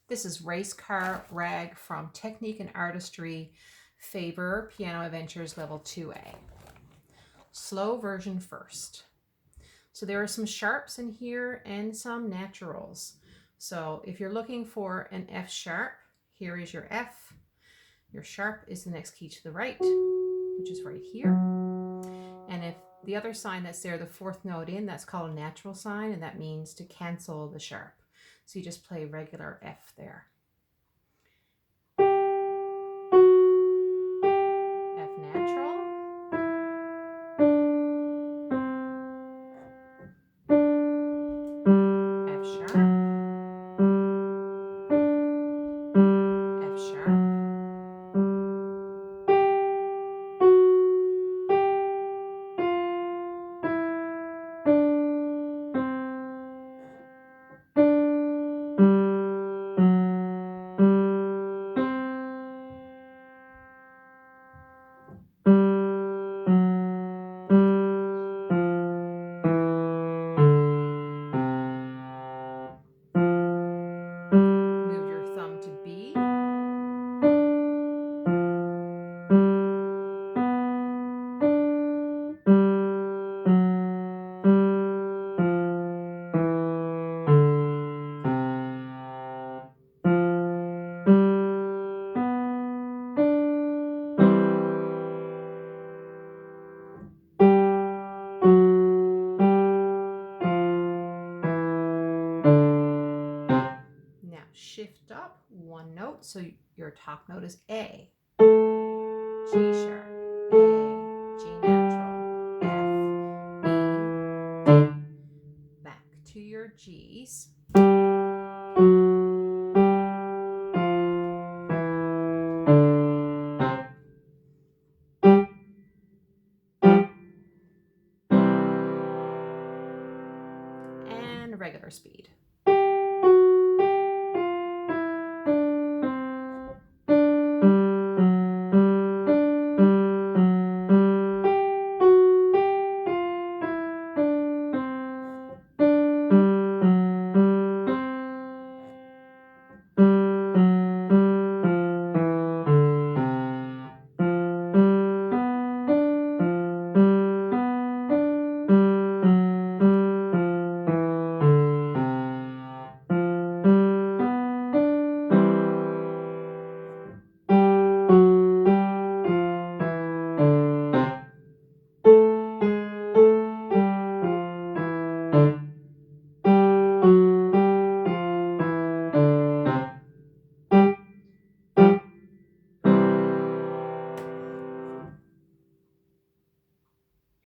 This is Race Car Rag from Technique and Artistry, Faber, Piano Adventures Level 2A. Slow version first. So there are some sharps in here and some naturals. So if you're looking for an F sharp, here is your F. Your sharp is the next key to the right, which is right here. And if the other sign that's there, the fourth note in, that's called a natural sign, and that means to cancel the sharp. So you just play regular F there. F natural. F sharp. F sharp. Move your thumb to B. Now shift up one note, so your top note is A. G sharp, A, G natural, F, E, D. Back to your Gs. And regular speed.